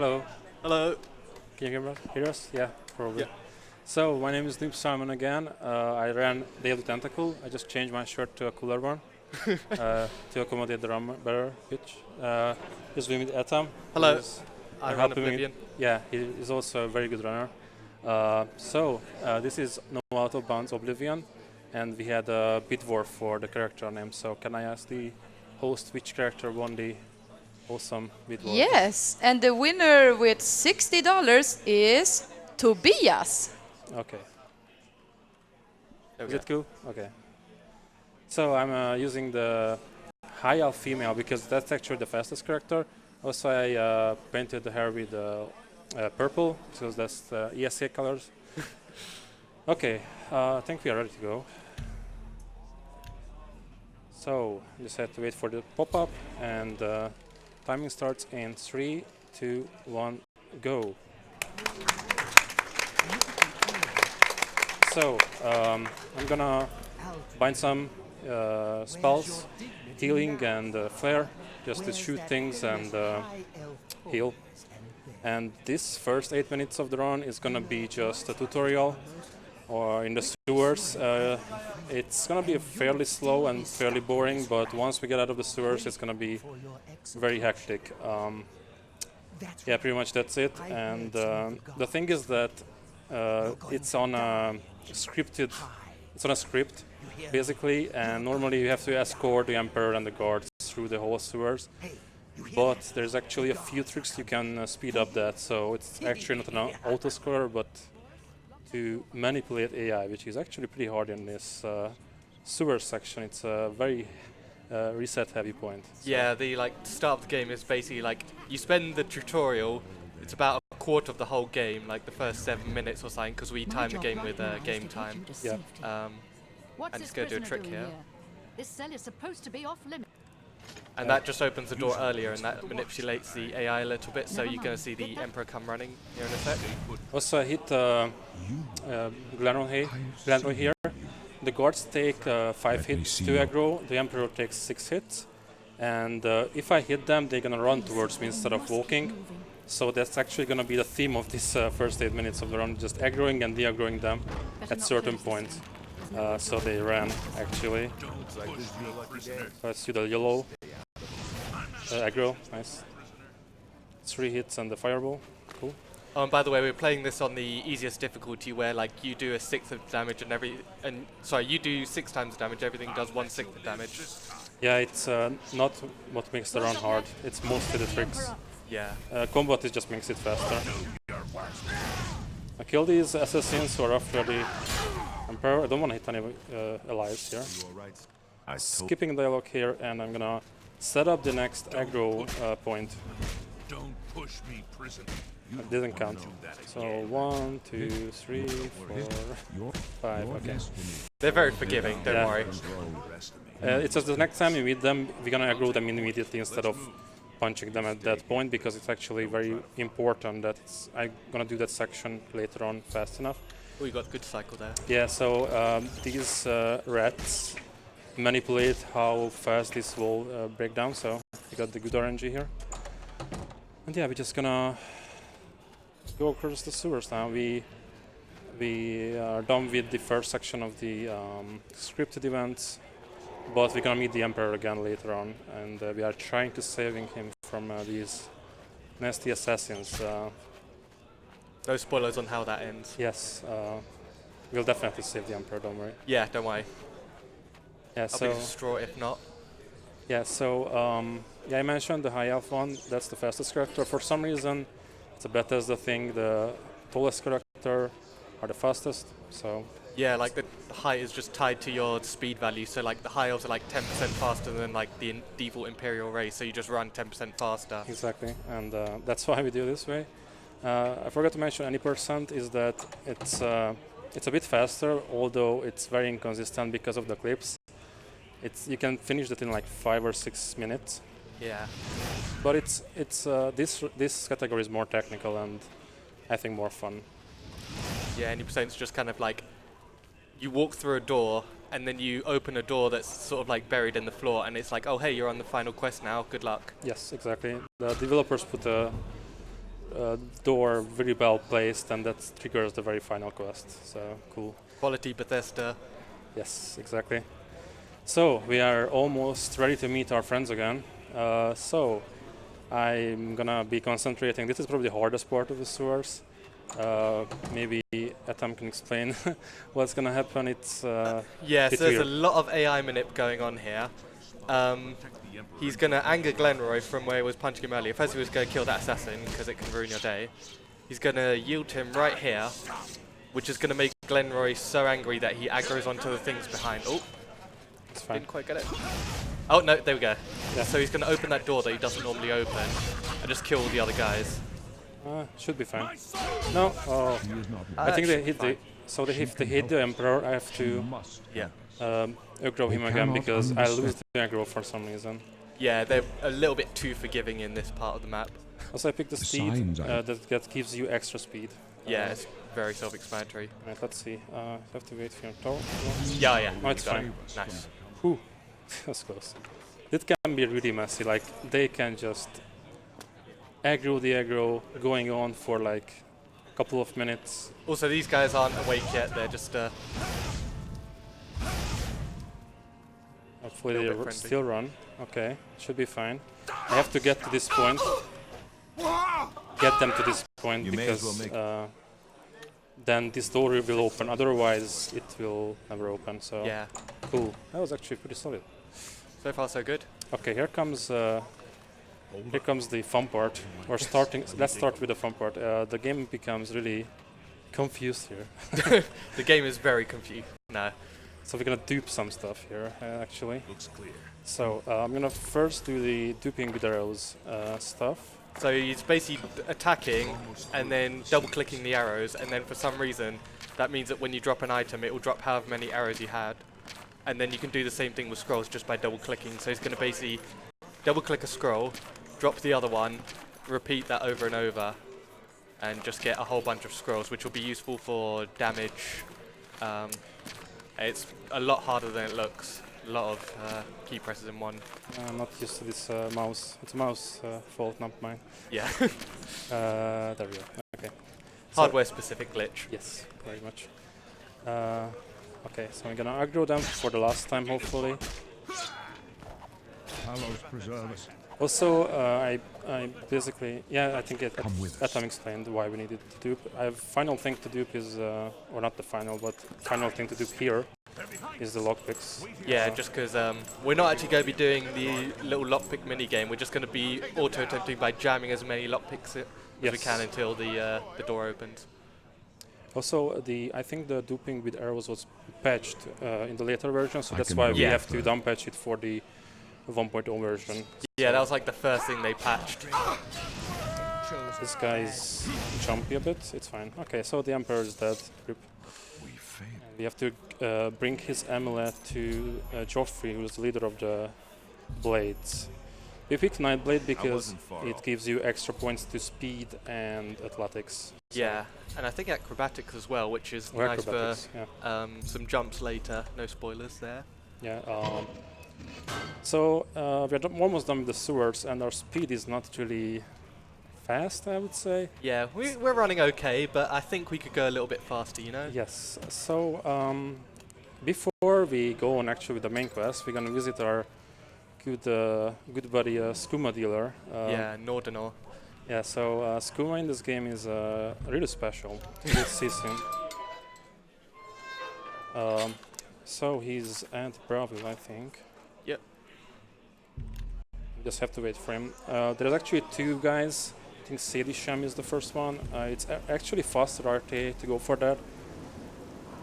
Hello. Hello. Can you hear us? Yeah, probably. Yeah. So, my name is NoobSalmon again. I ran Daily Tentacle. I just changed my shirt to a cooler one to accommodate the run better pitch. He's with me, Atom. Hello. I run Oblivion. Yeah, he is also a very good runner. This is No Out of Bounds Oblivion, and we had a bid war for the character name. So, can I ask the host which character won the awesome bid war? Yes, and the winner with $60 is Tobias. Okay. There Is we it cool? Okay. So I'm using the high elf female because that's actually the fastest character. Also, I painted the hair with purple because that's the ESA colors. Okay, I think we are ready to go. So just have to wait for the pop-up, and timing starts in 3, 2, 1, go. So I'm gonna bind some spells, healing and flare, just to shoot things and heal. And this first 8 minutes of the run is gonna be just a tutorial, or in the sewers. It's gonna be fairly slow and fairly boring, but once we get out of the sewers, it's gonna be very hectic. Yeah, pretty much that's it. And the thing is that it's on a scripted. It's on a script, basically, and normally you have to escort the Emperor and the guards through the whole sewers. But there's actually a few tricks you can speed up that, so it's actually not an autoscorer, but to manipulate AI, which is actually pretty hard in this sewer section. It's a very reset-heavy point. So Yeah, the start of the game is basically like you spend the tutorial. It's about a quarter of the whole game, like the first 7 minutes or something, because we time the game with game time. Yeah. I'm just gonna do a trick here. This cell is supposed to be off limits. And that just opens the door earlier, and that manipulates the AI a little bit, so you're gonna see the Emperor come running here in a sec. Also, I hit Glenroy here. The guards take 5 hits to aggro, the Emperor takes 6 hits, and if I hit them, they're gonna run towards me instead of walking. So that's actually gonna be the theme of this first 8 minutes of the run, just aggroing and de-aggroing them at certain points. So they ran, actually. Let's do the yellow. Aggro, nice. 3 hits and the fireball, cool. Oh, and by the way, we're playing this on the easiest difficulty, where like you do a 1/6 of damage and you do 6 times damage. Everything does 1/6 of damage. Yeah, it's not what makes the run hard. It's mostly the tricks. Yeah. Combat it just makes it faster. I kill these assassins who are after the Emperor. I don't want to hit any allies here. Skipping dialogue here, and I'm gonna set up the next aggro point. Don't push me, prison. It didn't count. So 1, 2, 3, 4, 5. Okay. They're very forgiving. Don't worry. It's just the next time we meet them, we're gonna aggro them immediately instead of punching them at that point, because it's actually very important that I'm gonna do that section later on fast enough. Oh, you got a good cycle there. Yeah. So these rats manipulate how fast this will break down. So we got the good RNG here, and yeah, we're just gonna go across the sewers now. We are done with the first section of the scripted events, but we're gonna meet the Emperor again later on, and we are trying to saving him from these nasty assassins. No spoilers on how that ends. Yes, we'll definitely save the Emperor. Don't worry. Yeah, don't worry. Yeah. I'll be distraught if not. Yeah, so yeah, I mentioned the high elf one. That's the fastest character. For some reason, it's a Bethesda thing. The tallest character are the fastest. So Yeah, like the height is just tied to your speed value. So like the high elves are like 10% faster than like the default Imperial race. So you just run 10% faster. exactly, and that's why we do this way. I forgot to mention any percent is that it's a bit faster, although it's very inconsistent because of the clips. You can finish that in like 5 or 6 minutes. Yeah. But this category is more technical and I think more fun. Yeah, any percent's just kind of like you walk through a door and then you open a door that's sort of like buried in the floor, and it's like, oh hey, you're on the final quest now, good luck. Yes, exactly. The developers put a door very well placed, and that triggers the very final quest. So cool. Quality Bethesda. Yes, exactly. So we are almost ready to meet our friends again. So I'm gonna be concentrating. This is probably the hardest part of the sewers. Maybe Atom can explain what's gonna happen. It's Yeah, so there's weird. a lot of AI manip going on here. He's going to anger Glenroy from where he was punching him earlier. First he was going to kill that assassin because it can ruin your day. He's going to yield to him right here, which is going to make Glenroy so angry that he aggroes onto the things behind. Oh, It's fine. didn't quite get it. Oh, no, there we go. Yeah. So he's going to open that door that he doesn't normally open and just kill all the other guys. Should be fine. No, I think they hit the. So if they hit the Emperor, I have to Yeah. aggro him again because I lose the aggro for some reason. Yeah, they're a little bit too forgiving in this part of the map. Also, I picked the steed that gives you extra speed. Yeah, it's very self-explanatory. Right, let's see. Have to wait for your tower. Yeah. Oh, it's you got fine. it. Nice. Whew. That's close. It can be really messy. Like they can just aggro the aggro going on for like a couple of minutes. Also, these guys aren't awake yet. They're just Hopefully Little they bit friendly. still run. Okay, should be fine. I have to get to this point. Get them to this point You may as well because make then this door will open. Otherwise, it will never open. So yeah. cool. That was actually pretty solid. So far, so good. Okay, here comes the fun part. We're starting. Let's start with the fun part. The game becomes really confused here. The game is very confused. No. So we're gonna dupe some stuff here, actually. looks clear. So I'm gonna first do the duping with arrows stuff. So he's basically attacking and then double-clicking the arrows, and then for some reason, that means that when you drop an item, it will drop however many arrows you had. And then you can do the same thing with scrolls just by double-clicking. So he's going to basically double-click a scroll, drop the other one, repeat that over and over, and just get a whole bunch of scrolls, which will be useful for damage. It's a lot harder than it looks. A lot of key presses in one. I'm not used to this mouse. It's a mouse fault, not mine. Yeah. There we go. Okay. So Hardware-specific glitch. yes, very much. Okay, so I'm gonna aggro them for the last time, hopefully. Hallows preserve us. Also, I basically, yeah, I think Come with us. Atom explained why we needed to dupe. I have final thing to dupe is, or not the final, but final thing to dupe here is the lockpicks. Yeah, just because we're not actually going to be doing the little lockpick mini game. We're just going to be auto-attempting by jamming as many lockpicks as we Yes. can until the door opens. Also, I think the duping with arrows was patched in the later version, so I that's can why go we Yeah. have to dump patch it for the 1.0 version. Yeah, that was like the first thing they patched. This guy's jumpy a bit. It's fine. Okay, so the Emperor is dead. Rip. We failed. We have to bring his amulet to Joffrey, who's the leader of the Blades. We picked Nightblade because wasn't far it off. gives you extra points to speed and athletics. So- Yeah, and I think acrobatics as well, which is or nice acrobatics, for yeah. some jumps later. No spoilers there. Yeah. So we're almost done with the sewers, and our speed is not really fast, I would say. Yeah, we're running okay, but I think we could go a little bit faster, you know? Yes. So before we go on actually with the main quest, we're gonna visit our good buddy Skooma dealer. Yeah, Nordenor. Yeah. So Skooma in this game is really special. You'll see soon. So he's at Bravil, I think. Yep. Just have to wait for him. There's actually two guys. I think Sadisham is the first one. It's actually faster RTA to go for that,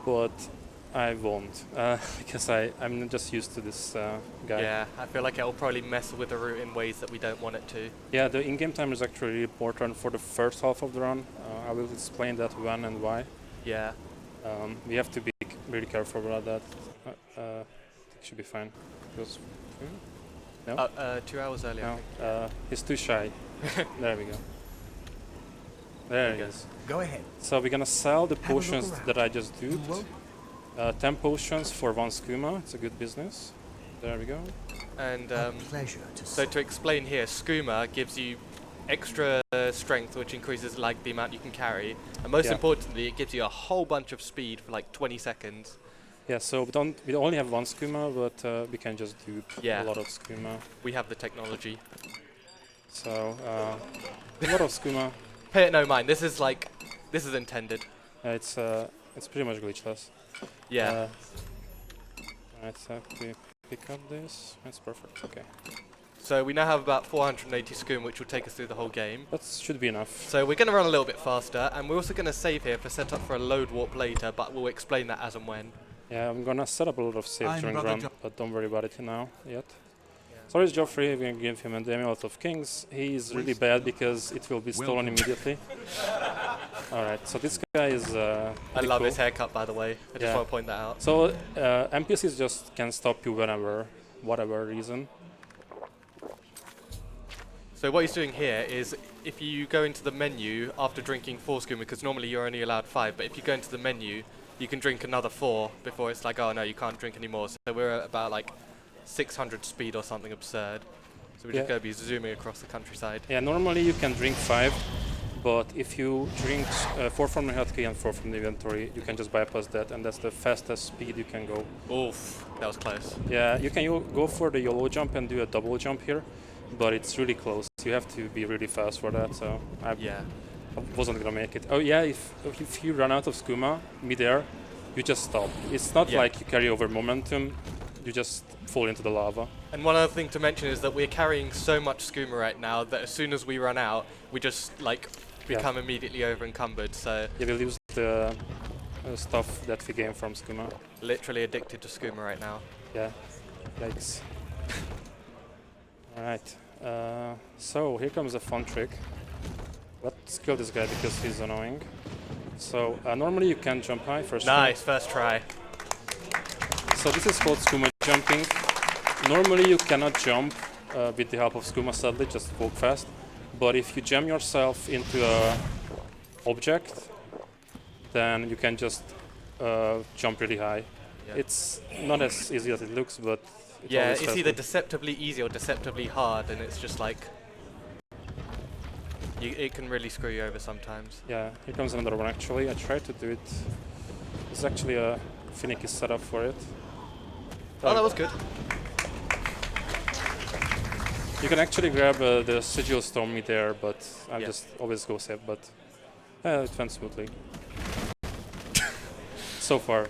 but I won't because I'm just used to this guy. Yeah, I feel like it'll probably mess with the route in ways that we don't want it to. Yeah, the in-game time is actually really important for the first half of the run. I will explain that when and why. Yeah. We have to be really careful about that. It should be fine. Because, no? 2 hours earlier. I No, think. he's too shy. There we go. There he is. Go ahead. So we're gonna sell the a look potions around. that I just You duped. won't 10 potions for 1 skooma. It's a good business. There we go. And a pleasure to so to explain here, skooma gives you extra strength, which increases like the amount you can carry, and most Yeah. importantly, it gives you a whole bunch of speed for like 20 seconds. Yeah, so we only have one skooma, but we can just do Yeah. a lot of skooma. We have the technology. So a lot of skooma. Pay it no mind. This is intended. It's pretty much glitchless. Yeah. Let's have to pick up this. That's perfect. Okay, So we now have about 480 skoom, which will take us through the whole game. that should be enough. So we're going to run a little bit faster, and we're also going to save here for set up for a load warp later, but we'll explain that as and when. Yeah, I'm gonna set up a lot of saves I'm during the Brother run, but don't worry about it now yet. So is Joffrey. We're gonna give him a amulet of kings. He's really bad because it will be stolen immediately. Alright, so this guy is I pretty love cool. his haircut, by the way. I just Yeah. want to point that out. So NPCs just can stop you whenever, whatever reason. So what he's doing here is, if you go into the menu after drinking 4 skooma, because normally you're only allowed 5, but if you go into the menu, you can drink another 4 before it's like, oh no, you can't drink anymore. So we're at about like 600 speed or something absurd. So we're just Yeah. going to be zooming across the countryside. Yeah, normally you can drink 5, but if you drink 4 from the hotkey and 4 from the inventory, you can just bypass that, and that's the fastest speed you can go. Oof, that was close. Yeah, you can go for the YOLO jump and do a double jump here, but it's really close. You have to be really fast for that, so I Yeah. wasn't gonna make it. Oh yeah, if you run out of skooma midair, you just stop. It's not Yeah. like you carry over momentum, you just fall into the lava. And one other thing to mention is that we're carrying so much skooma right now that as soon as we run out, we just like Yeah. become immediately over encumbered. So You will lose the stuff that we gain from skooma. literally addicted to skooma right now. Yeah, yikes. Alright, so here comes a fun trick. Let's kill this guy because he's annoying. So normally you can jump high first. Nice, first try. So this is called skooma jumping. Normally you cannot jump with the help of skooma, sadly, just walk fast. But if you jam yourself into a object, then you can just jump really high. Yeah. It's not as easy as it looks, but Yeah, always it's felt either good. deceptively easy or deceptively hard, and it's just like it can really screw you over sometimes. Yeah, here comes another one actually. I tried to do it. There's actually a finicky setup for it. Oh, that was good. You can actually grab the sigil storm there, but I Yeah. just always go safe. But it went smoothly. So far,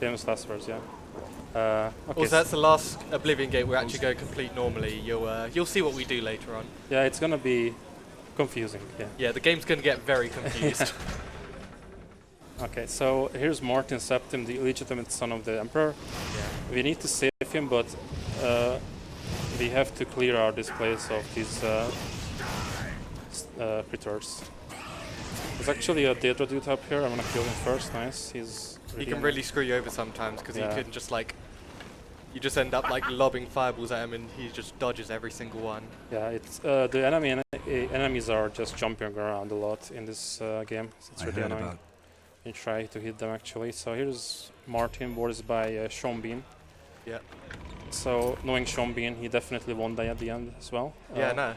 famous last words, yeah. Okay. Also, that's the last Oblivion gate we're actually going to complete normally. You'll see what we do later on. Yeah, it's gonna be confusing. Yeah. Yeah, the game's going to get very confused. Okay, so here's Martin Septim, the illegitimate son of the Emperor. Yeah. We need to save him, but we have to clear our displays of these critters. There's actually a Daedra dude up here. I'm gonna kill him first. Nice. He's. He can really screw you over sometimes because Yeah. he can just like, you just end up like lobbing fireballs at him and he just dodges every single one. Yeah, it's the enemies are just jumping around a lot in this game. It's I really heard annoying. about You try to hit them actually. So here's Martin, voiced by Sean Bean. Yeah. So knowing Sean Bean, he definitely won die at the end as well. Yeah, no.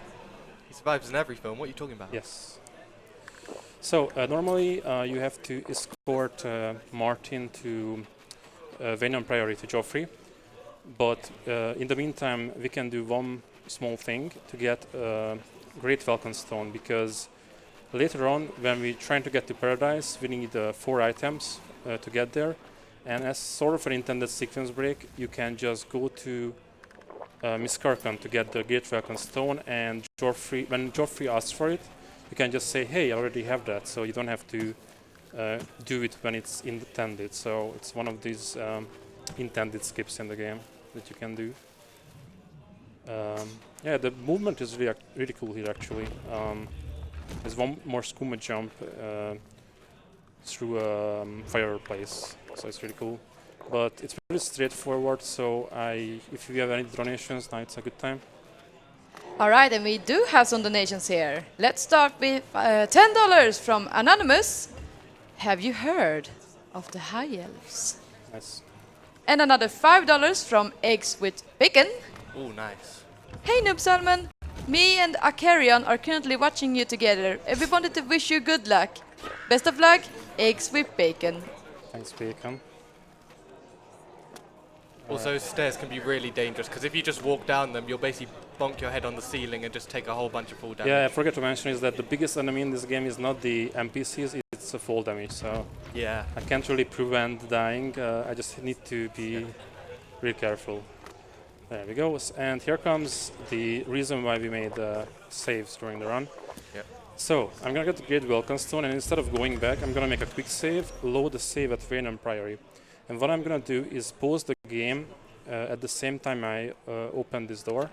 He survives in every film. What are you talking about? Yes. So normally you have to escort Martin to Venom Priory to Joffrey, but in the meantime we can do one small thing to get Great Falcon Stone, because later on when we're trying to get to Paradise we need 4 items to get there, and as sort of an intended sequence break you can just go to Miss Karkan to get the Great Falcon Stone, and when Joffrey asks for it, you can just say, hey, I already have that, so you don't have to do it when it's intended. So it's one of these intended skips in the game that you can do. Yeah, the movement is really cool here actually. There's one more skooma jump through a fireplace, so it's really cool. But it's pretty straightforward, so if you have any donations, now it's a good time. All right, and we do have some donations here. Let's start with $10 from Anonymous. Have you heard of the High Elves? Nice. And another $5 from Eggs with Bacon. Oh, nice. Hey, NoobSalmon. Me and Akarion are currently watching you together. We wanted to wish you good luck. Best of luck, eggs with bacon. Thanks, Bacon. Also, stairs can be really dangerous because if you just walk down them, you'll basically bonk your head on the ceiling and just take a whole bunch of fall damage. Yeah, I forgot to mention is that the biggest enemy in this game is not the NPCs, it's the fall damage. So Yeah. I can't really prevent dying. I just need to be real careful. There we go. And here comes the reason why we made saves during the run. Yep. So I'm gonna get the Great Welcome Stone, and instead of going back, I'm gonna make a quick save, load the save at random priority. And what I'm gonna do is pause the game at the same time I open this door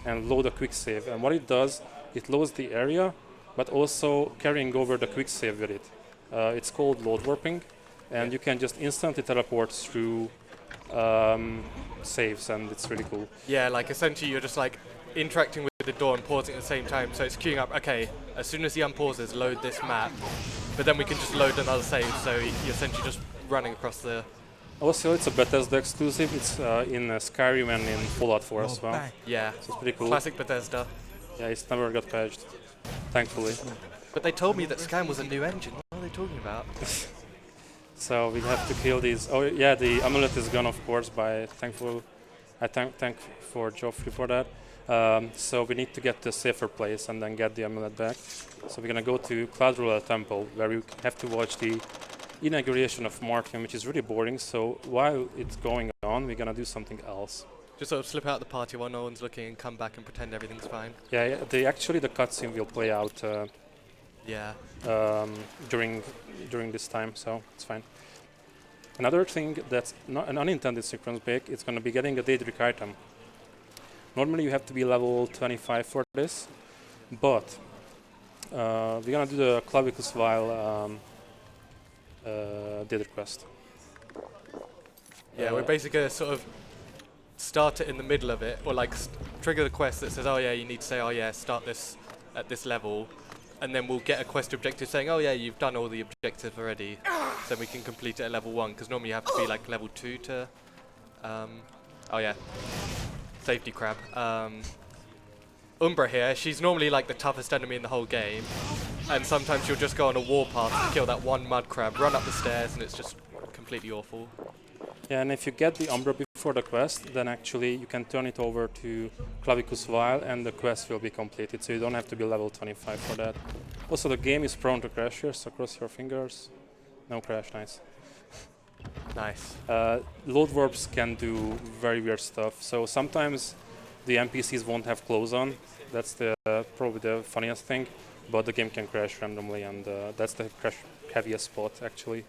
and load a quick save. And what it does, it loads the area, but also carrying over the quick save with it. It's called load warping, and you can just instantly teleport through saves, and it's really cool. Yeah, like essentially you're just like interacting with the door and pausing at the same time. So it's queuing up, okay, as soon as he unpauses, load this map. But then we can just load another save, so you're essentially just running across the... Also, it's a Bethesda exclusive. It's in Skyrim and in Fallout 4 as well. Yeah, So it's pretty cool. classic Bethesda. Yeah, it's never got patched, thankfully. But they told me that Scan was a new engine. What are they talking about? So we have to kill these. Oh yeah, the amulet is gone, of course. By thankful, I thank for Joffrey for that. So we need to get to a safer place and then get the amulet back. So we're gonna go to Cloud Ruler Temple, where we have to watch the inauguration of Martin, which is really boring. So while it's going on, we're gonna do something else. Just sort of slip out the party while no one's looking and come back and pretend everything's fine. Yeah, actually the cutscene will play out Yeah. during this time, so it's fine. Another thing that's not an unintended sequence break, it's going to be getting a Daedric item. Normally you have to be level 25 for this, but we're going to do the Clavicus Vial Daedric quest. Yeah, we're basically going to sort of start it in the middle of it, or like trigger the quest that says, oh yeah, you need to say, oh yeah, start this at this level, and then we'll get a quest objective saying, oh yeah, you've done all the objectives already, so we can complete it at level 1, because normally you have to be like level 2 to, oh yeah, safety crab. Umbra here, she's normally like the toughest enemy in the whole game, and sometimes you'll just go on a warpath and kill that one mud crab, run up the stairs, and it's just completely awful. Yeah, and if you get the Umbra before the quest, then actually you can turn it over to Clavicus Vial and the quest will be completed, so you don't have to be level 25 for that. Also, the game is prone to crashes, so cross your fingers. No crash, nice. Nice. Load warps can do very weird stuff, so sometimes the NPCs won't have clothes on. That's probably the funniest thing, but the game can crash randomly, and that's the crash heaviest spot actually.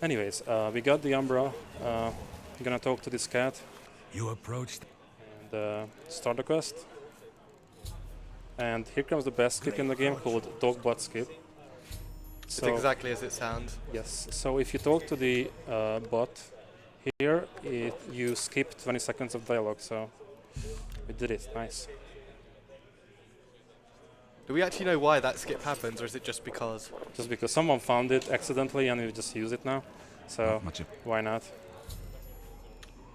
Anyways, we got the Umbra. I'm gonna talk to this cat You approached. and start the quest. And here comes the best skip in the game, called Dog Butt Skip. It's exactly as it sounds. Yes, so if you talk to the bot here, you skip 20 seconds of dialogue, so we did it, nice. Do we actually know why that skip happens, or is it just because? Just because someone found it accidentally and we just use it now, so Much of why not?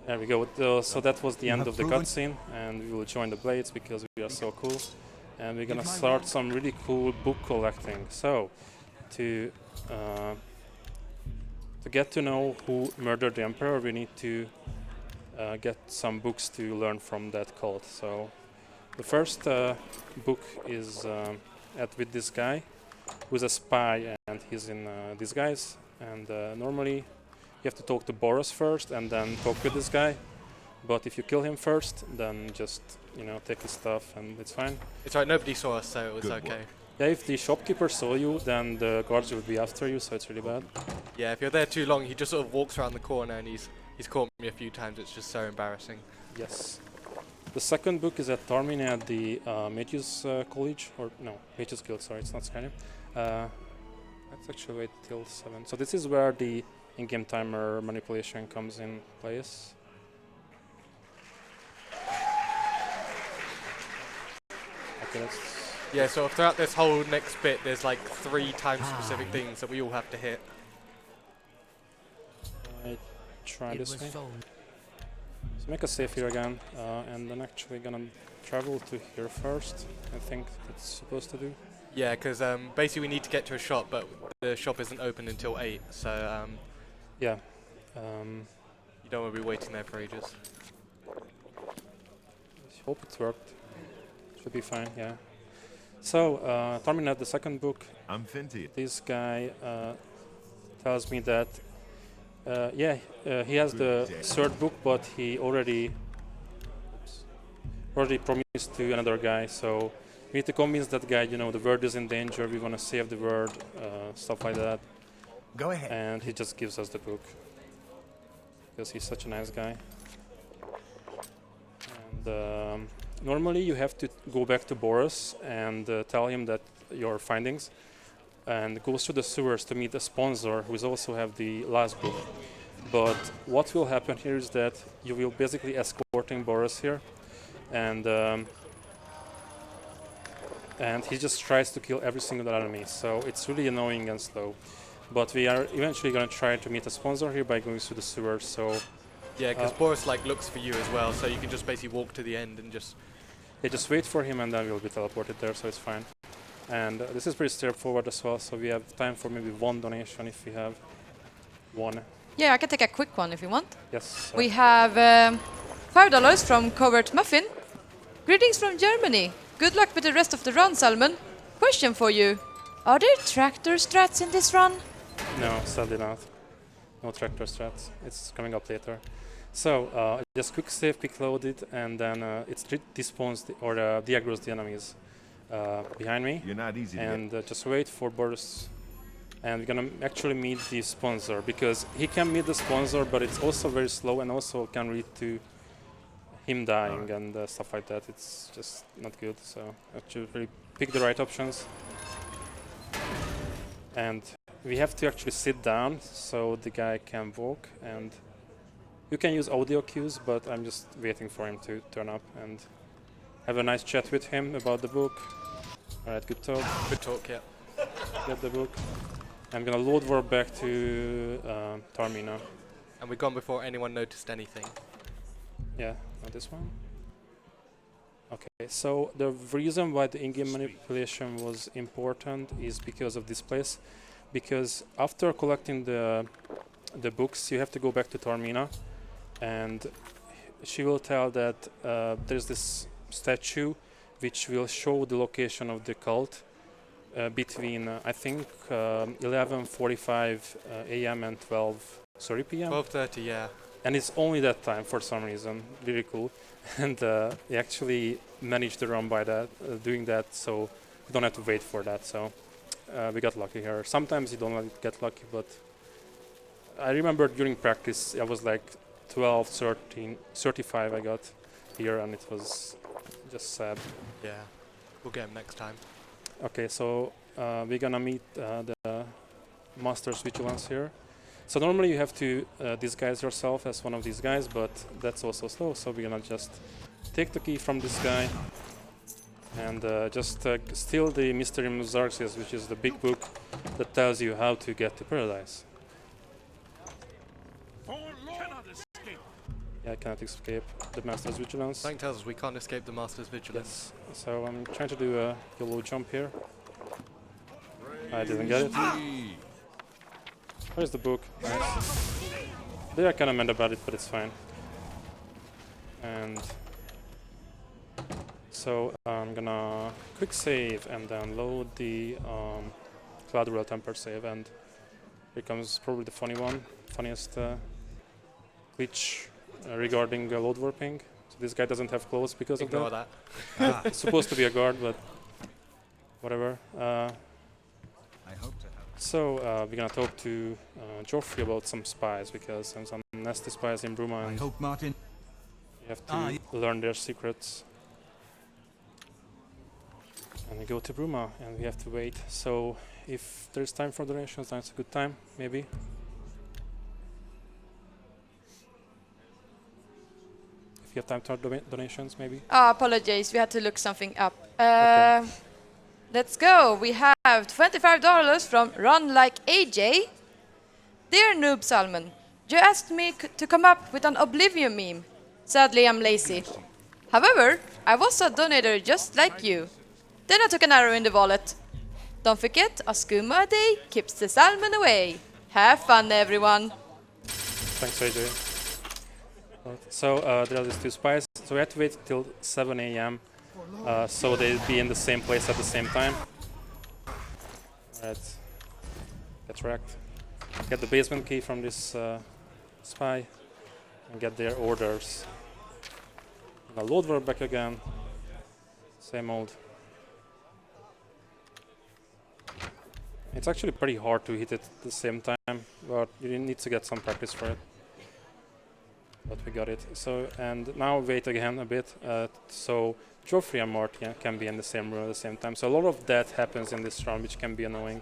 There we go, so that was the end of the cutscene, and we will join the Blades because we are so cool. And we're gonna start some really cool book collecting. So, to get to know who murdered the Emperor, we need to get some books to learn from that cult. So, the first book is with this guy, who's a spy, and he's in disguise. And normally, you have to talk to Boros first, and then talk with this guy. But if you kill him first, then just take his stuff, and it's fine. It's right, nobody saw us, so it was Good okay. work. Yeah, if the shopkeeper saw you, then the guards will be after you, so it's really bad. Yeah, if you're there too long, he just sort of walks around the corner, and he's caught me a few times. It's just so embarrassing. Yes. The second book is at Tarmine at the Mages College, or no, Mages Guild, sorry, it's not Skyrim. Let's actually wait till 7. So this is where the in-game timer manipulation comes in place. Okay, that's... Yeah, so throughout this whole next bit, there's like 3 time-specific things that we all have to hit. I try this way. So make a save here again, and I'm actually gonna travel to here first. I think that's supposed to do. Yeah, because basically we need to get to a shop, but the shop isn't open until 8, so Yeah. you don't want to be waiting there for ages. Hope it worked. Should be fine. Yeah. So terminate the second book. I'm Finty. This guy tells me that he has the third book, but he already promised to another guy. So we need to convince that guy. You know, the world is in danger. We want to save the world, stuff like that. Go ahead. And he just gives us the book because he's such a nice guy. And normally you have to go back to Boris and tell him that your findings, and goes to the sewers to meet a sponsor who also have the last book. But what will happen here is that you will basically escorting Boris here, and he just tries to kill every single enemy. So it's really annoying and slow. But we are eventually going to try to meet a sponsor here by going through the sewers. So yeah, because Boris like looks for you as well, so you can just basically walk to the end and just just wait for him, and then we'll be teleported there. So it's fine. And this is pretty straightforward as well. So we have time for maybe one donation if we have one. Yeah, I can take a quick one if you want. Yes. Sir. We have $5 from Covert Muffin. Greetings from Germany. Good luck with the rest of the run, Salmon. Question for you. Are there tractor strats in this run? No, sadly not. No tractor strats. It's coming up later. So just quick save, quick load it, and then it despawns or deaggroes the enemies behind me. You're not easy to And just wait for Boris. And we're gonna actually meet the sponsor, because he can meet the sponsor, but it's also very slow and also can lead to him dying and stuff like that. It's just not good. So actually really pick the right options. And we have to actually sit down so the guy can walk, and you can use audio cues, but I'm just waiting for him to turn up and have a nice chat with him about the book. Alright, good talk. good talk, yeah. Get the book. I'm gonna load warp back to Taormina. And we've gone before anyone noticed anything. Yeah, not this one. Okay, so the reason why the in-game manipulation was important is because of this place. Because after collecting the books, you have to go back to Taormina, and she will tell that there's this statue which will show the location of the cult between I think 11:45 a.m. and 12:30 p.m. 12:30, yeah. And it's only that time for some reason. Really cool. And we actually managed to run by that, doing that, so we don't have to wait for that. So we got lucky here. Sometimes you don't get lucky, but I remember during practice I was like 12, 13, 35 I got here, and it was just sad. Yeah, we'll get him next time. Okay, so we're gonna meet the Master's Vigilance here. So normally you have to disguise yourself as one of these guys, but that's also slow, so we're gonna just take the key from this guy and just steal the Mysterium Xarxes, which is the big book that tells you how to get to paradise. Yeah, I cannot escape the Master's Vigilance. Something tells us we can't escape the Master's Vigilance. Yes, so I'm trying to do a YOLO jump here. I didn't get it. Where's the book? Nice. They are kind of mad about it, but it's fine. And so I'm gonna quick save and then load the Cloud Royal Temper save, and here comes probably the funniest glitch regarding load warping. So this guy doesn't have clothes because Ignore of that. that. It's supposed to be a guard, but whatever. I hope to have. So we're gonna talk to Joffrey about some spies, because there's some nasty spies in Bruma, I and hope Martin. you have to learn their secrets. And we go to Bruma, and we have to wait. So if there's time for donations, then it's a good time, maybe. If you have time for donations, maybe. Apologies, we had to look something up. Okay. Let's go. We have $25 from Run Like AJ. Dear NoobSalmon, you asked me to come up with an Oblivion meme. Sadly, I'm lazy. However, I was a donator just like you. Then I took an arrow in the wallet. Don't forget, a skooma a day keeps the salmon away. Have fun, everyone. Thanks, AJ. So there are these two spies. So we have to wait till 7 a.m. So they'll be in the same place at the same time. Alright. Get wrecked. Get the basement key from this spy and get their orders. Now load war back again. Same old. It's actually pretty hard to hit it at the same time, but you need to get some practice for it. But we got it. So, and now wait again a bit. So Joffrey and Martin can be in the same room at the same time. So a lot of that happens in this round, which can be annoying.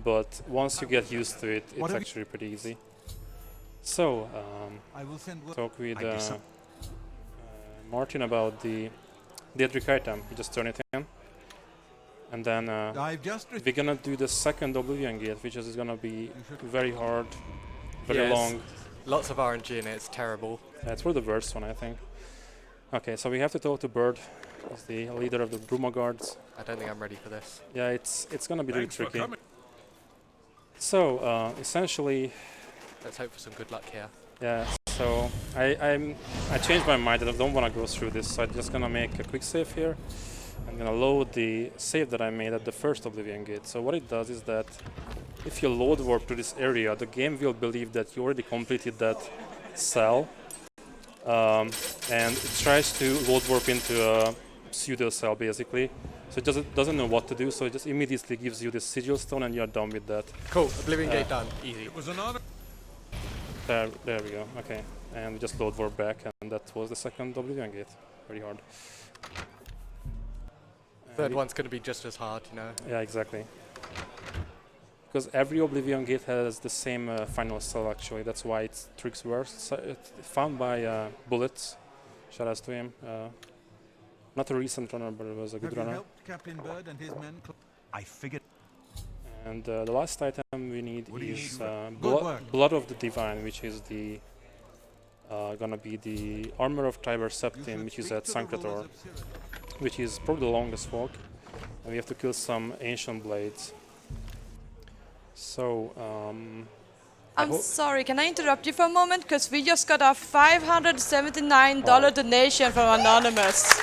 But once you get used to it, it's actually pretty easy. So, talk with Martin about the Edric item. You just turn it in. And then we're gonna do the second Oblivion gate, which is gonna be very hard, very long. Lots of RNG in it, it's terrible. Yeah, it's for the worst one, I think. Okay, so we have to talk to Bird, he's the leader of the Bruma Guards. I don't think I'm ready for this. Yeah, it's gonna be really tricky. So, essentially... Let's hope for some good luck here. Yeah, so I changed my mind and I don't want to go through this, so I'm just gonna make a quick save here. I'm gonna load the save that I made at the first Oblivion gate. So what it does is that if you load warp to this area, the game will believe that you already completed that cell, and it tries to load warp into a pseudo cell basically. So it doesn't know what to do, so it just immediately gives you this sigil stone and you're done with that. Cool, Oblivion gate done, easy. It was an honor. There we go, okay. And we just load warp back, and that was the second Oblivion gate. Very hard. Third one's going to be just as hard, you know. Yeah, exactly. Because every Oblivion gate has the same final cell actually, that's why it tricks worse. So it's found by Bullets, shout outs to him. Not a recent runner, but it was a good runner. Captain Bird and his men. I figured. And the last item we need is Blood of the Divine, which is the gonna be the armor of Tiber Septim, which is at Sancrator, which is probably the longest walk. And we have to kill some ancient blades. So, I'm sorry, can I interrupt you for a moment? Because we just got a $579 donation from Anonymous.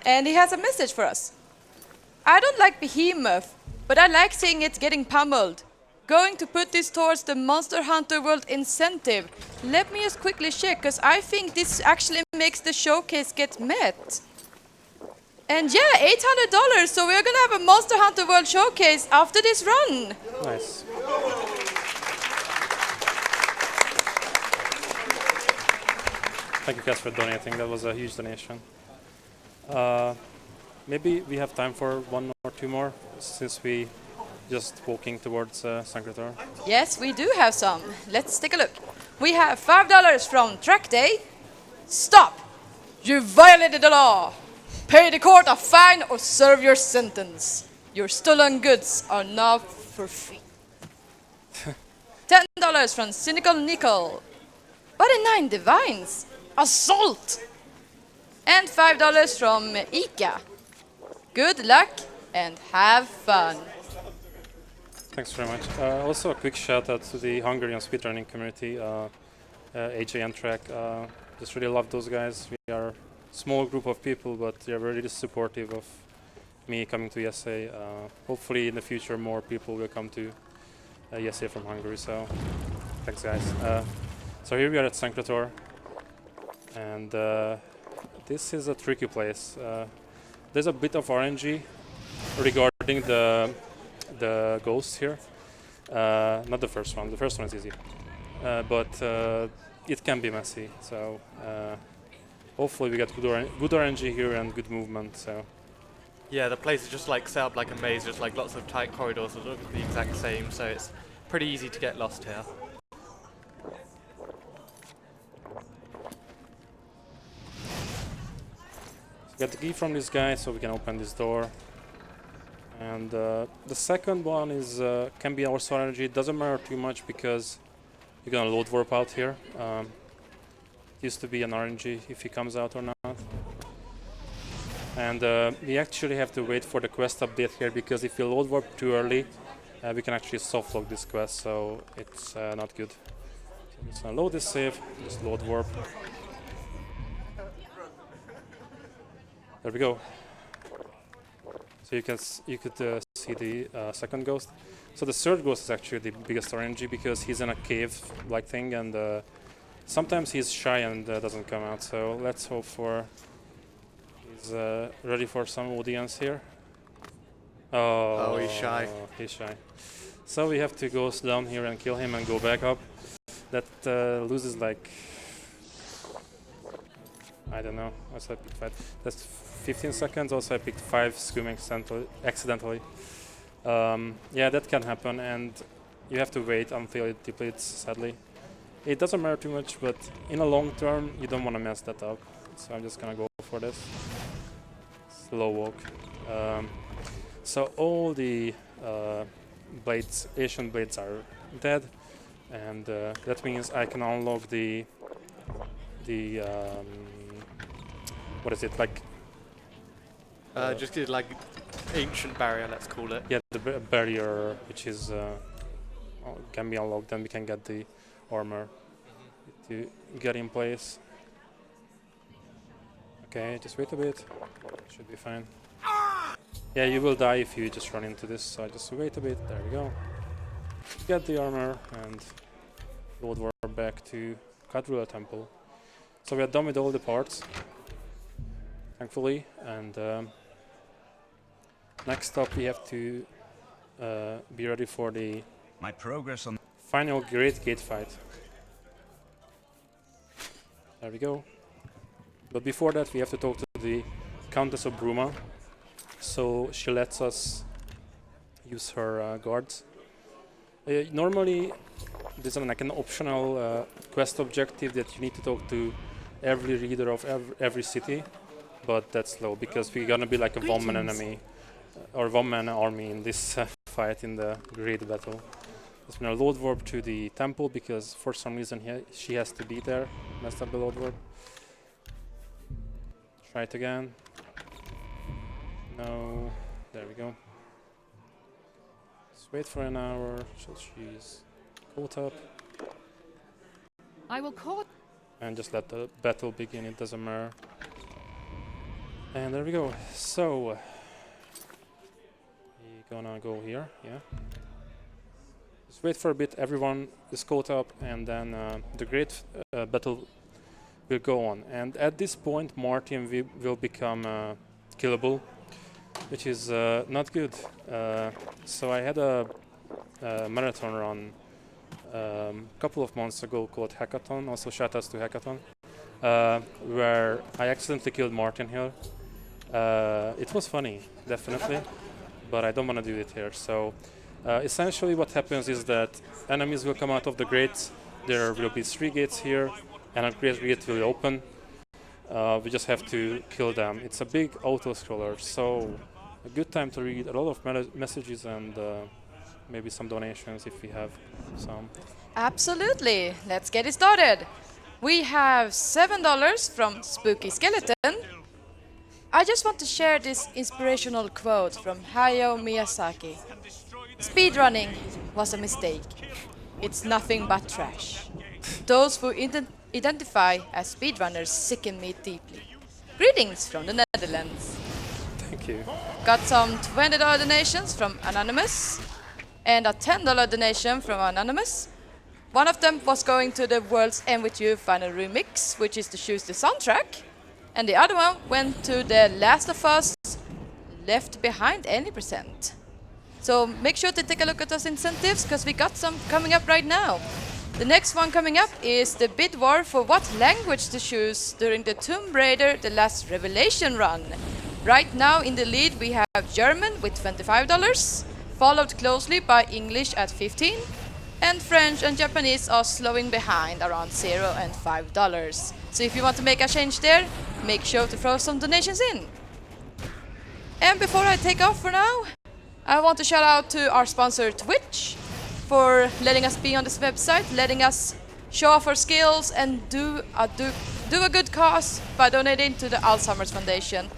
And he has a message for us. I don't like Behemoth, but I like seeing it getting pummeled. Going to put this towards the Monster Hunter World incentive. Let me just quickly check, because I think this actually makes the showcase get met. And yeah, $800, so we're gonna have a Monster Hunter World showcase after this run. nice. Thank you guys for donating, that was a huge donation. Maybe we have time for one or two more, since we just walking towards Sancrator. Yes, we do have some. Let's take a look. We have $5 from Track Day. Stop! You violated the law! Pay the court a fine or serve your sentence. Your stolen goods are now for free. $10 from Cynical Nickel. Body 9 Divines. Assault! And $5 from Ika. Good luck and have fun. Thanks very much. Also a quick shout out to the Hungarian speedrunning community, AJ and Track. Just really love those guys. We are a small group of people, but they are really supportive of me coming to ESA. Hopefully in the future more people will come to ESA from Hungary, so thanks guys. So here we are at Sancrator, and this is a tricky place. There's a bit of RNG regarding the ghosts here. Not the first one. The first one is easy, but it can be messy. So hopefully we get good RNG here and good movement. So Yeah, the place is just like set up like a maze, just like lots of tight corridors that look the exact same, so it's pretty easy to get lost here. Get the key from this guy so we can open this door. And the second one is can be also energy. It doesn't matter too much because you're gonna load warp out here. It used to be an RNG if he comes out or not. And we actually have to wait for the quest update here because if you load warp too early, we can actually soft lock this quest, so it's not good. So I'm just gonna load this save, just load warp. There we go. So you could see the second ghost. So the third ghost is actually the biggest RNG because he's in a cave-like thing, and sometimes he's shy and doesn't come out. So let's hope for he's ready for some audience here. Oh, he's shy. He's shy. So we have to go down here and kill him and go back up. That loses like, I don't know. Also I picked 5. That's 15 seconds. Also I picked 5 screaming accidentally. Yeah, that can happen, and you have to wait until it depletes, sadly. It doesn't matter too much, but in a long term, you don't want to mess that up. So I'm just gonna go for this. Slow walk. So all the blades, Asian blades are dead, and that means I can unlock the what is it, like? Just did like ancient barrier, let's call it. Yeah, the barrier, which is can be unlocked. Then we can get the armor to get in place. Okay, just wait a bit. Should be fine. Yeah, you will die if you just run into this. So just wait a bit. There we go. Get the armor and load warp back to Quadrilla Temple. So we are done with all the parts, thankfully, and next up we have to be ready for the My progress on final great gate fight. There we go. But before that we have to talk to the Countess of Bruma, so she lets us use her guards. Normally there's like an optional quest objective that you need to talk to every leader of every city, but that's low because we're gonna be like a one-man enemy or one-man army in this fight in the great battle. Just gonna load warp to the temple because for some reason she has to be there. Messed up the load warp. Try it again. No. There we go. Just wait for an hour till she's caught up. I will call. And just let the battle begin, it doesn't matter. And there we go. So we're gonna go here, yeah. Just wait for a bit, everyone is caught up, and then the great battle will go on. And at this point Martin will become killable, which is not good. So I had a marathon run a couple of months ago called Hackathon, also shout outs to Hackathon, where I accidentally killed Martin here. It was funny, definitely, but I don't want to do it here. So essentially what happens is that enemies will come out of the gates. There will be 3 gates here, and a great gate will open. We just have to kill them. It's a big auto-scroller, so a good time to read a lot of messages and maybe some donations if we have some. Absolutely. Let's get it started. We have $7 from Spooky Skeleton. I just want to share this inspirational quote from Hayao Miyazaki. Speedrunning was a mistake. It's nothing but trash. Those who identify as speedrunners sicken me deeply. Greetings from the Netherlands. Thank you. Got some $20 donations from Anonymous and a $10 donation from Anonymous. One of them was going to the World's End With You final remix, which is to choose the soundtrack. And the other one went to the Last of Us Left Behind any %. So make sure to take a look at those incentives because we got some coming up right now. The next one coming up is the bid war for what language to choose during the Tomb Raider The Last Revelation run. Right now in the lead we have German with $25, followed closely by English at $15, and French and Japanese are slowing behind around $0 and $5. So if you want to make a change there, make sure to throw some donations in. And before I take off for now, I want to shout out to our sponsor Twitch for letting us be on this website, letting us show off our skills and do a good cause by donating to the Alzheimer's Foundation.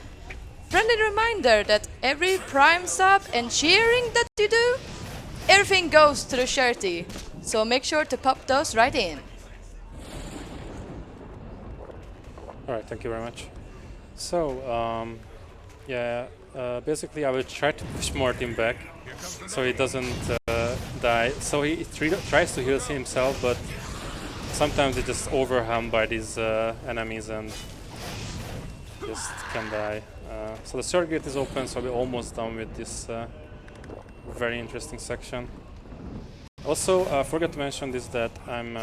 Friendly reminder that every Prime sub and cheering that you do, everything goes to the charity. So make sure to pop those right in. Alright, thank you very much. So, basically I will try to push Martin back so he doesn't die. So he tries to heal himself, but sometimes he's just overwhelmed by these enemies and just can die. So the third gate is open, so we're almost done with this very interesting section. Also, I forgot to mention this, that I'm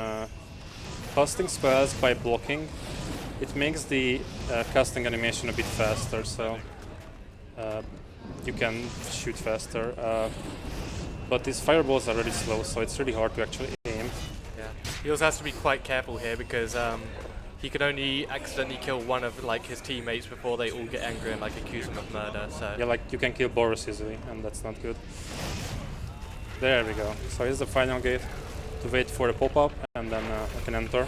casting spells by blocking. It makes the casting animation a bit faster, so you can shoot faster. But these fireballs are really slow, so it's really hard to actually aim. Yeah. He also has to be quite careful here because he can only accidentally kill one of like his teammates before they all get angry and like accuse him of murder. So yeah, like you can kill Boris easily, and that's not good. There we go. So here's the final gate to wait for the pop-up, and then I can enter.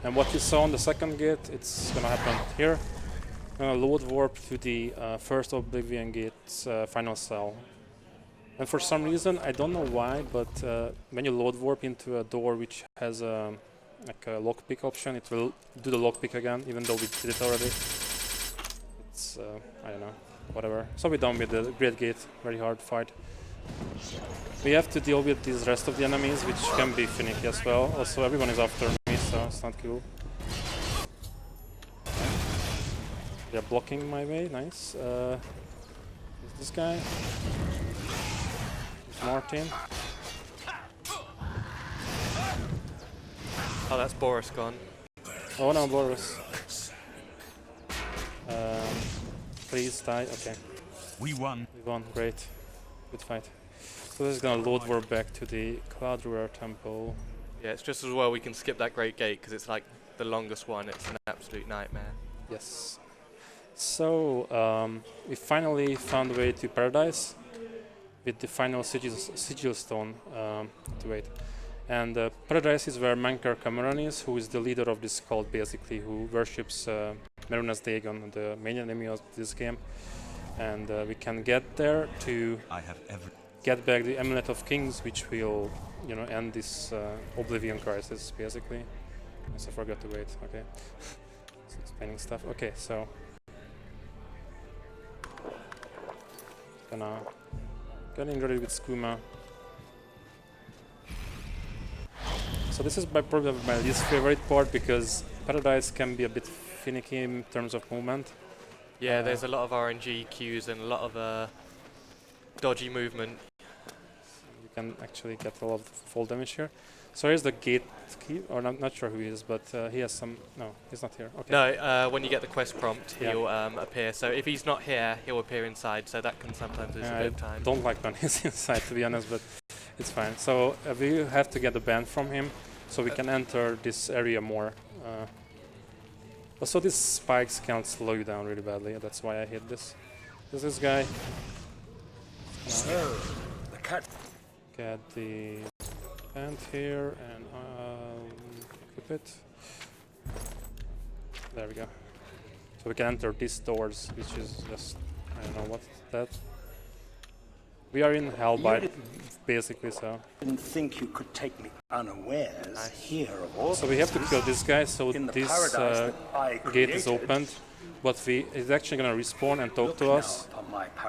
And what you saw on the second gate, it's gonna happen here. I'm gonna load warp to the first Oblivion gate's final cell. And for some reason, I don't know why, but when you load warp into a door which has like a lockpick option, it will do the lockpick again, even though we did it already. It's, I don't know, whatever. So we're done with the Great Gate, very hard fight. We have to deal with these rest of the enemies, which can be finicky as well. Also, everyone is after me, so it's not cool. They're blocking my way, nice. This guy. Martin. oh, that's Boris gone. Oh no, Boris. Please die. Okay. We won. We won. Great. Good fight. So this is gonna load warp back to the Cloud Ruler Temple. Yeah, it's just as well we can skip that Great Gate because it's like the longest one. It's an absolute nightmare. Yes. So we finally found a way to Paradise with the final sigil stone to wait. And Paradise is where Mankar Camoran is, who is the leader of this cult basically, who worships Meruna's Dagon, the main enemy of this game. And we can get there to get back the Amulet of Kings, which will, you know, end this Oblivion crisis basically. Yes, I forgot to wait. Okay. It's explaining stuff. Okay, so getting ready with Skooma. So this is probably my least favorite part because Paradise can be a bit finicky in terms of movement. Yeah, there's a lot of RNG queues and a lot of dodgy movement. You can actually get a lot of fall damage here. So here's the gate key, or I'm not sure who he is, but he has some. No, he's not here. Okay. No, when you get the quest prompt, he'll appear. So if he's not here, he'll appear inside. So that can sometimes lose a bit of time. I don't like when he's inside, to be honest, but it's fine. So we have to get a ban from him, so we can enter this area more. Also, these spikes can slow you down really badly. That's why I hit this. This guy. Get the band here and equip it. There we go. So we can enter these doors, which is just, I don't know what's that. We are in Hellbite, basically, so. Didn't think you could take me unawares here of all. So we have to kill this guy, so this gate is opened, but he's actually going to respawn and talk to us.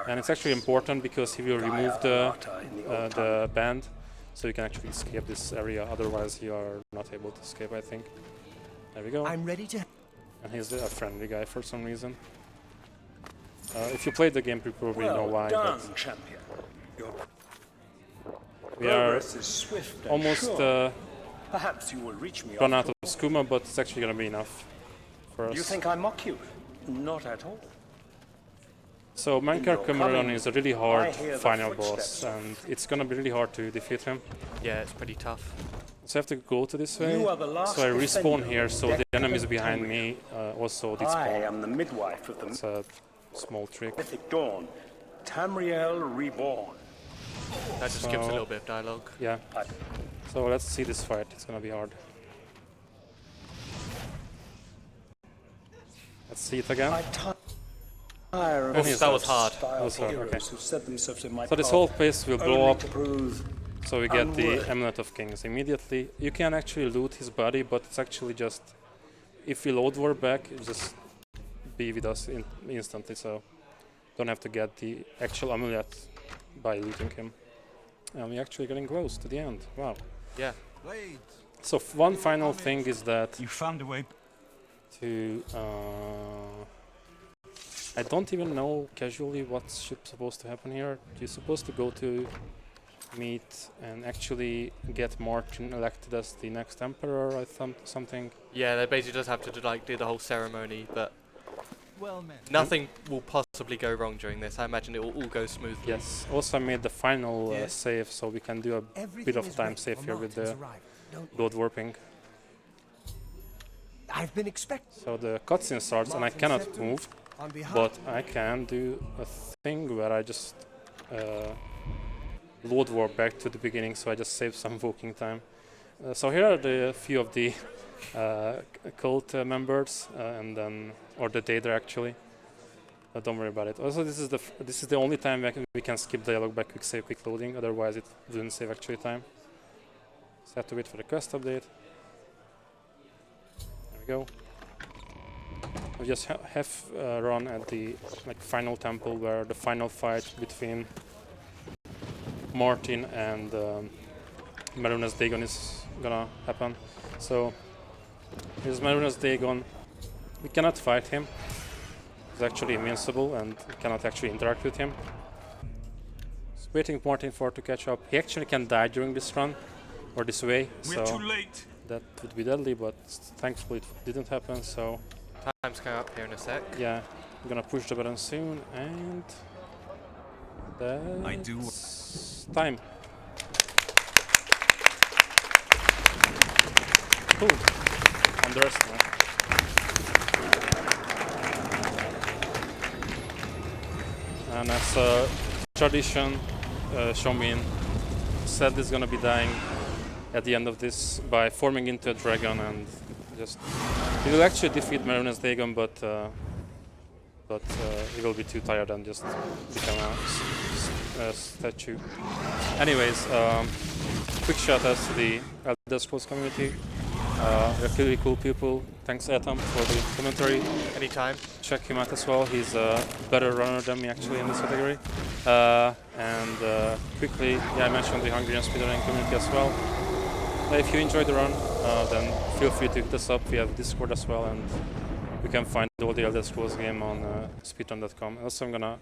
And it's actually important because he will remove the band, so you can actually escape this area, otherwise you are not able to escape, I think. There we go. I'm ready to. And he's a friendly guy for some reason. If you played the game, you probably know why. Done, champion. We are almost Perhaps you will reach me run out of skooma, but it's actually going to be enough for us. You think I mock you? Not at all. So Mankar Camoran is a really hard final boss, and it's going to be really hard to defeat him. Yeah, it's pretty tough. So I have to go to this way. So I respawn here, so the enemies behind me also despawn. I am the midwife of the It's a small trick. mythic dawn. Tamriel Reborn. That just skips a little bit of dialogue. Yeah. So let's see this fight. It's gonna be hard. Let's see it again. I tire of Oof, that was hard. That was hard, heroes okay. who set themselves in my So this path whole place will blow only up. to prove So we get the unworthy. Amulet of Kings immediately. You can actually loot his body, but it's actually just if we load war back, it just be with us instantly. So don't have to get the actual amulet by looting him. And we're actually getting close to the end. Wow. Yeah. So one final thing is that You found a way. to I don't even know casually what's supposed to happen here. You're supposed to go to meet and actually get Martin elected as the next emperor or something. Yeah, they basically just have to do the whole ceremony, but Well met. nothing will possibly go wrong during this. I imagine it will all go smoothly. Yes. Also I made the final Yes. save, so we can do a Everything bit of is time ready save for here with Martin's the arrival, don't you? load warping. I've been expecting. So the cutscene starts and I Martin cannot Septim, move, On behalf but I can do a thing where I just load warp back to the beginning, so I just save some walking time. So here are the few of the cult members, and then or the data actually. Don't worry about it. Also, this is the only time we can skip dialogue by quick save, quick loading. Otherwise, it wouldn't save actually time. So I have to wait for the quest update. There we go. We just have run at the final temple where the final fight between Martin and Marunas Dagon is gonna happen. So here's Marunas Dagon. We cannot fight him. He's actually invincible and we cannot actually interact with him. Just waiting Martin for to catch up. He actually can die during this run or this way, We're so too late. that would be deadly, but thankfully it didn't happen. So Time's coming up here in a sec. yeah, I'm gonna push the button soon and I do. that's time. Cool. And the rest now. And as a tradition, Shomin said is gonna be dying at the end of this by forming into a dragon and just he will actually defeat Marunas Dagon, but he will be too tired and just become a statue. Anyways, quick shout out to the Elder Scrolls community. They're really cool people. Thanks Atom for the commentary. Anytime. Check him out as well. He's a better runner than me actually in this category. And quickly, yeah, I mentioned the Hungarian speedrunning community as well. If you enjoyed the run, then feel free to hit us up. We have Discord as well, and you can find all the Elder Scrolls game on speedrun.com. Also, I'm gonna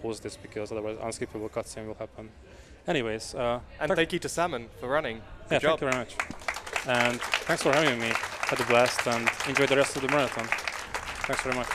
post this because otherwise unskippable cutscene will happen. Anyways, And thank you to Salmon for running. yeah, Good job. thank you very much. And thanks for having me. Had a blast and enjoy the rest of the marathon. Thanks very much.